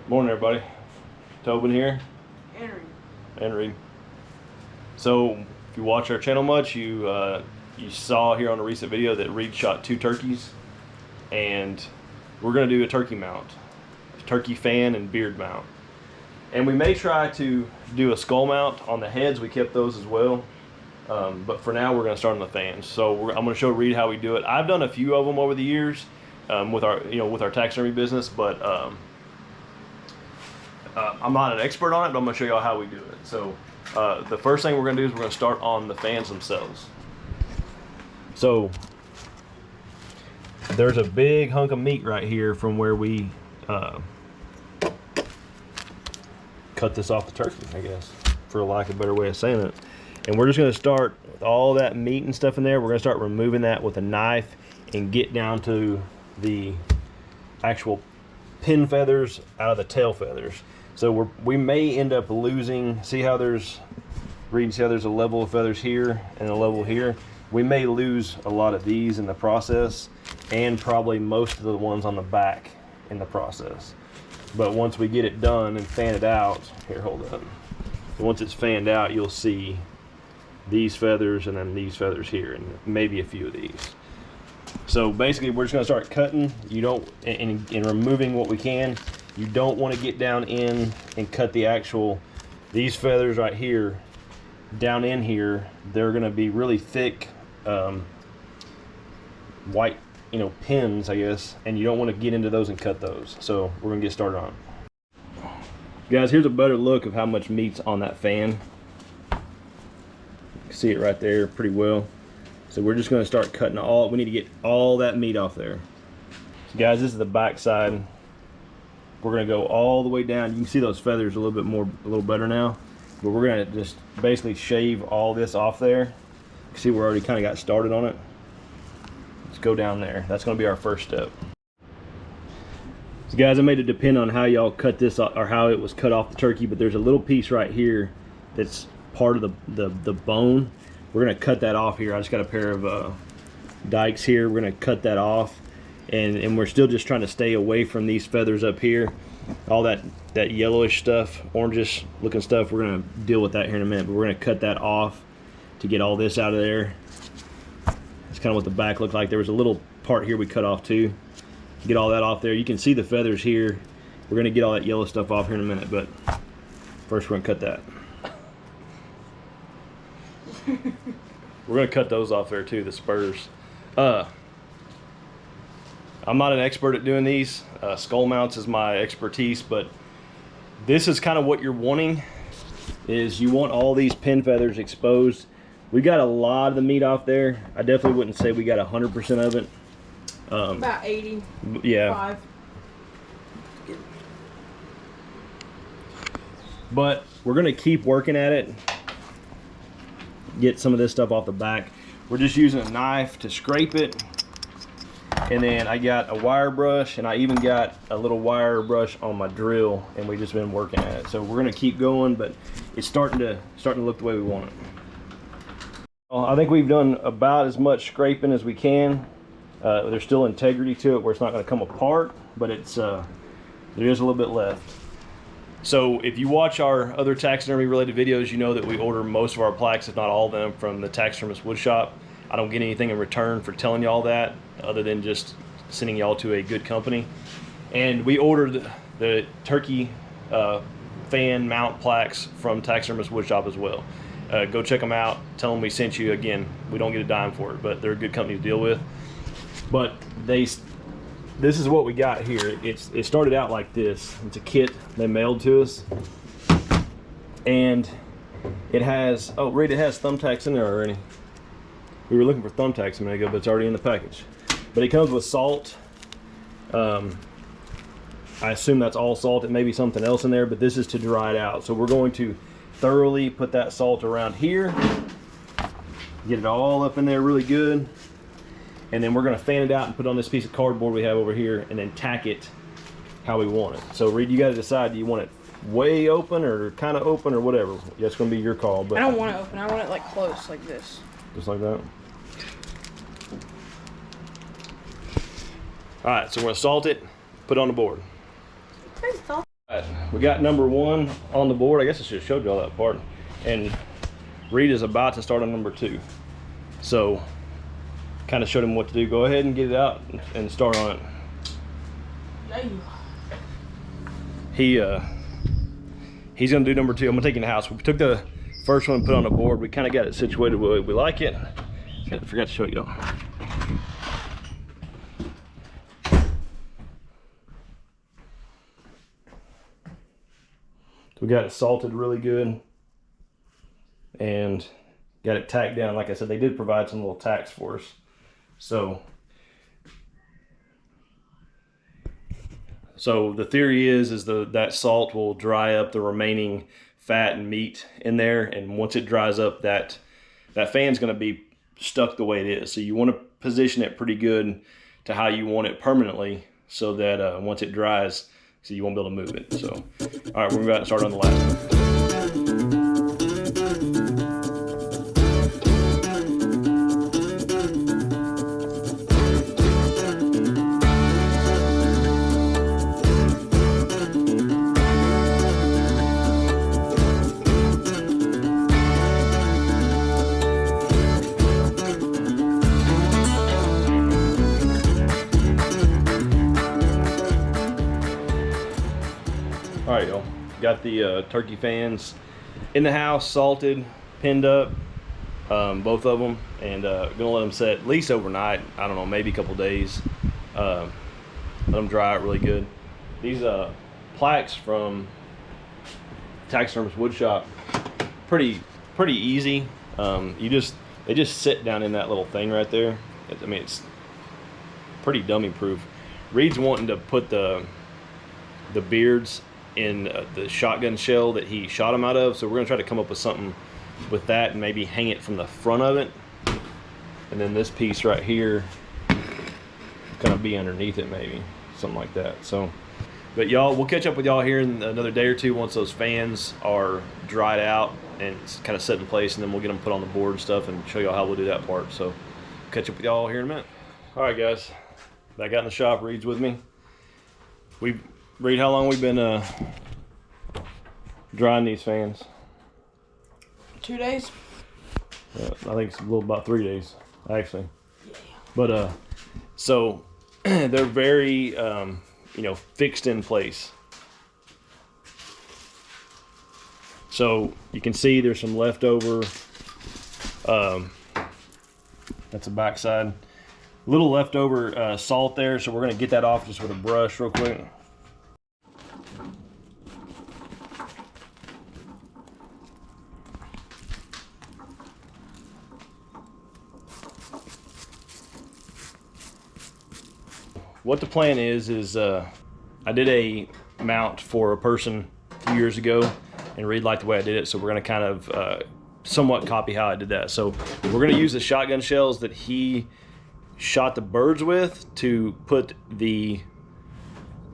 Morning, everybody. Tobin here. And Reed. So, if you watch our channel much, you saw here on a recent video that Reed shot 2 turkeys, and we're going to do a turkey mount, turkey fan and beard mount. And we may try to do a skull mount on the heads. We kept those as well, but for now we're going to start on the fans. So I'm going to show Reed how we do it. I've done a few of them over the years with our taxidermy business, but I'm not an expert on it, but I'm going to show y'all how we do it. So the first thing we're going to do is we're going to start on the fans themselves. So there's a big hunk of meat right here from where we cut this off the turkey, I guess, for lack of a better way of saying it. And we're just going to start with all that meat and stuff in there. We're going to start removing that with a knife and get down to the actual pin feathers out of the tail feathers. So we may end up losing, see how there's a level of feathers here and a level here. We may lose a lot of these in the process, and probably most of the ones on the back in the process. But once we get it done and fan it out, here, hold up. Once it's fanned out, you'll see these feathers and then these feathers here, and maybe a few of these. So basically, we're just going to start cutting. You don't, and removing what we can. You don't want to get down in and cut the actual, these feathers right here, down in here. They're going to be really thick, white, pins, I guess, and you don't want to get into those and cut those. So we're going to get started on it. Guys, here's a better look of how much meat's on that fan. You can see it right there pretty well. So we're just going to start cutting we need to get all that meat off there. So guys, this is the back side. We're going to go all the way down. You can see those feathers a little better now. But we're going to just basically shave all this off there. You can see we already kind of got started on it. Let's go down there. That's going to be our first step. So guys, I made it depend on how y'all cut this or how it was cut off the turkey, but there's a little piece right here that's part of the bone. We're going to cut that off here. I just got a pair of dikes here. We're going to cut that off, and we're still just trying to stay away from these feathers up here. All that yellowish stuff, orangish looking stuff, we're going to deal with that here in a minute, but we're going to cut that off to get all this out of there. That's kind of what the back looked like. There was a little part here we cut off too. Get all that off there. You can see the feathers here. We're going to get all that yellow stuff off here in a minute, but first we're going to cut that. We're going to cut those off there too, the spurs. I'm not an expert at doing these. Skull mounts is my expertise, but this is kind of what you're wanting, is you want all these pin feathers exposed. We got a lot of the meat off there. I definitely wouldn't say we got 100% of it. About 80. Yeah. 5. But we're going to keep working at it. Get some of this stuff off the back. We're just using a knife to scrape it. And then I got a wire brush, and I even got a little wire brush on my drill, and we've just been working at it. So we're going to keep going, but it's starting to look the way we want it. I think we've done about as much scraping as we can. There's still integrity to it where it's not going to come apart, but there is a little bit left. So if you watch our other taxidermy related videos, you know that we order most of our plaques, if not all of them, from the taxidermist wood shop. I don't get anything in return for telling y'all that, other than just sending y'all to a good company. And we ordered the turkey fan mount plaques from taxidermist wood shop as well. Go check them out. Tell them we sent you. Again, we don't get a dime for it, but they're a good company to deal with. But this is what we got here. It started out like this. It's a kit they mailed to us, and it has, oh Reed, it has thumbtacks in there already. We were looking for thumbtacks a minute ago, but it's already in the package. But it comes with salt. I assume that's all salt. It may be something else in there, but this is to dry it out. So we're going to thoroughly put that salt around here, get it all up in there really good, and then we're going to fan it out and put it on this piece of cardboard we have over here, and then tack it how we want it. So Reed, you got to decide, do you want it way open or kind of open or whatever? That's going to be your call. But I don't want it open. I want it like close, like this. Just like that. All right, so we're going to salt it, put it on the board. All right, we got number 1 on the board. I guess I should have showed you all that part. And Reed is about to start on number 2. So kind of showed him what to do. Go ahead and get it out and start on it. He's gonna do number 2. I'm gonna take it in the house. We took the first one and put it on the board. We kind of got it situated the way we like it. I forgot to show you. We got it salted really good and got it tacked down. Like I said, they did provide some little tacks for us. So the theory is that salt will dry up the remaining fat and meat in there, and once it dries up, that fan's going to be stuck the way it is. So you want to position it pretty good to how you want it permanently, so that once it dries, so you won't be able to move it. So, all right, we're about to start on the last one. All right, y'all. Got the turkey fans in the house, salted, pinned up, both of them, and gonna let them set at least overnight. I don't know, maybe a couple days. Let them dry out really good. These plaques from Taxidermist Wood Shop, pretty easy. They just sit down in that little thing right there. I mean, it's pretty dummy proof. Reed's wanting to put the beards in the shotgun shell that he shot them out of, so we're gonna try to come up with something with that and maybe hang it from the front of it, and then this piece right here gonna be underneath it, maybe something like that. So, but y'all, we'll catch up with y'all here in another day or two once those fans are dried out and kind of set in place, and then we'll get them put on the board and stuff and show y'all how we'll do that part. So catch up with y'all here in a minute. All right, guys, back out in the shop. Reed's with me. Reed, how long we've been drying these fans? 2 days. I think it's a little about 3 days, actually. Yeah. But so they're very fixed in place. So you can see there's some leftover. That's the backside. Little leftover salt there, so we're gonna get that off just with a brush real quick. What the plan is I did a mount for a person a few years ago, and Reed liked the way I did it, so we're gonna kind of somewhat copy how I did that. So we're gonna use the shotgun shells that he shot the birds with to put the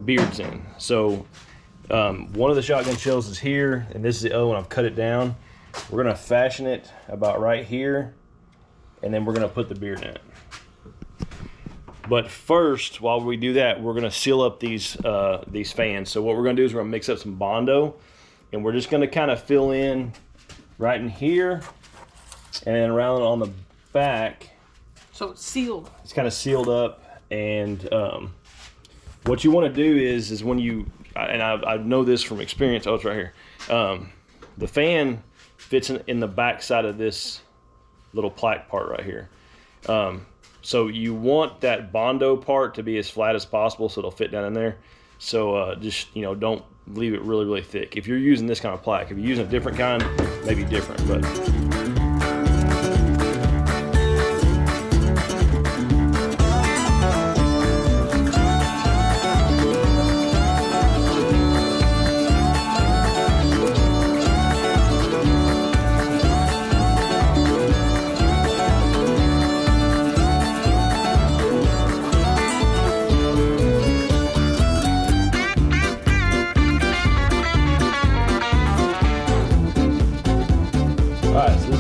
beards in. So one of the shotgun shells is here, and this is the other one. I've cut it down. We're gonna fashion it about right here, and then we're gonna put the beard in it. But first, while we do that, we're gonna seal up these fans. So what we're gonna do is we're gonna mix up some Bondo, and we're just gonna kind of fill in right in here and then around on the back. So it's sealed. It's kind of sealed up, and what you want to do is when you, and I know this from experience. Oh, it's right here. The fan fits in the back side of this little plaque part right here. So you want that Bondo part to be as flat as possible so it'll fit down in there. So just, don't leave it really, really thick. If you're using this kind of plaque, if you're using a different kind, maybe different, but.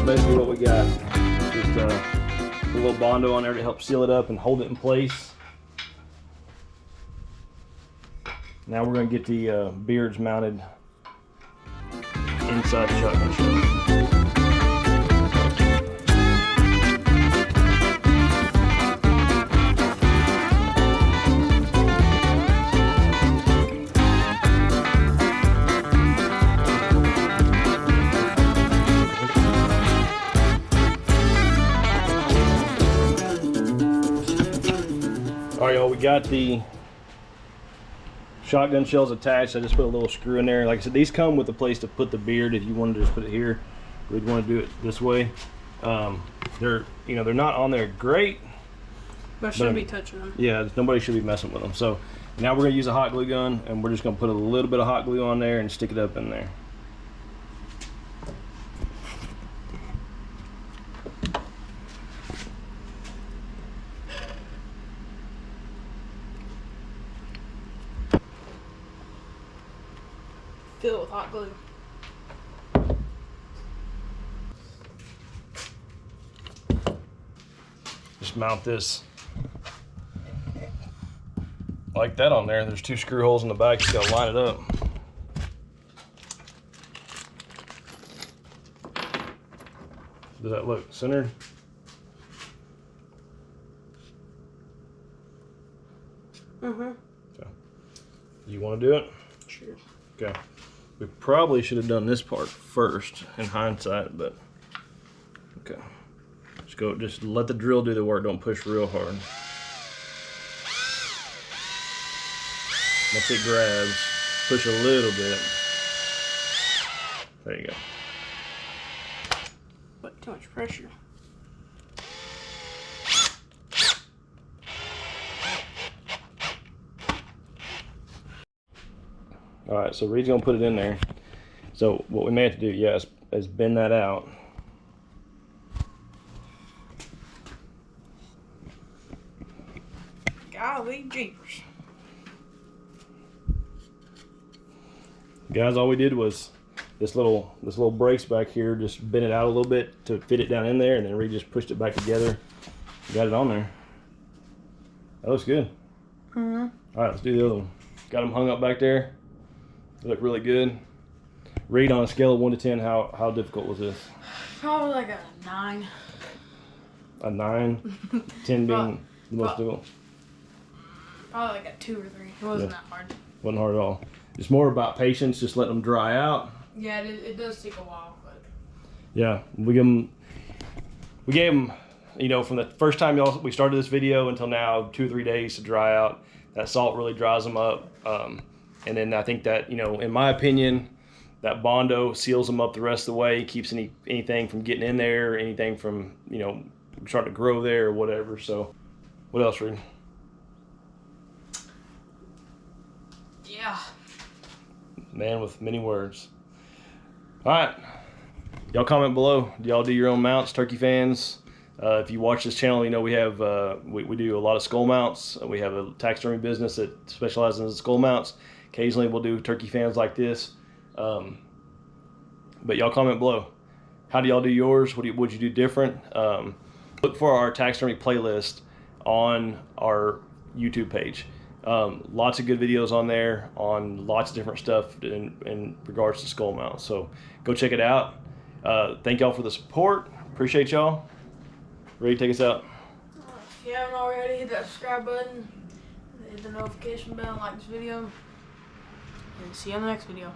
Basically what we got, just a little Bondo on there to help seal it up and hold it in place. Now we're going to get the beards mounted inside the shotgun shell. All right, y'all, we got the shotgun shells attached. I just put a little screw in there. Like I said, these come with a place to put the beard if you wanted to just put it here. We'd want to do it this way. They're not on there great, but shouldn't be touching them. Yeah, nobody should be messing with them. So now we're gonna use a hot glue gun, and we're just gonna put a little bit of hot glue on there and stick it up in there. Fill it with hot glue. Just mount this like that on there. There's 2 screw holes in the back. You just gotta line it up. Does that look centered? Mm-hmm. Okay. You want to do it? Sure. Okay. We probably should have done this part first in hindsight, but okay. Just let the drill do the work. Don't push real hard. Once it grabs, push a little bit. There you go. But too much pressure. All right, so Reed's gonna put it in there. So what we may have to do, yes, is bend that out. Golly jeepers. Guys, all we did was this little brace back here, just bend it out a little bit to fit it down in there, and then Reed just pushed it back together. Got it on there. That looks good. Mm-hmm. All right, let's do the other one. Got them hung up back there. They look really good. Reed, on a scale of 1 to 10, how difficult was this? Probably like a 9. A 9? 10 being the most difficult? Probably like a 2 or 3. It wasn't that hard. Wasn't hard at all. It's more about patience, just letting them dry out. Yeah, it does take a while, but yeah, we gave them, from the first time we started this video until now, 2 or 3 days to dry out. That salt really dries them up, and then I think that in my opinion, that Bondo seals them up the rest of the way, keeps anything from getting in there, anything from starting to grow there or whatever. So, what else, Reed? yeah. Man with many words. All right, y'all comment below. Do y'all do your own mounts, turkey fans? If you watch this channel, we have we do a lot of skull mounts. We have a taxidermy business that specializes in skull mounts. Occasionally, we'll do turkey fans like this. But y'all comment below. How do y'all do yours? What'd you do different? Look for our taxidermy playlist on our YouTube page. Lots of good videos on there on lots of different stuff in regards to skull mounts. So go check it out. Thank y'all for the support. Appreciate y'all. Ready to take us out? If you haven't already, hit that subscribe button, hit the notification bell, like this video, and see you on the next video.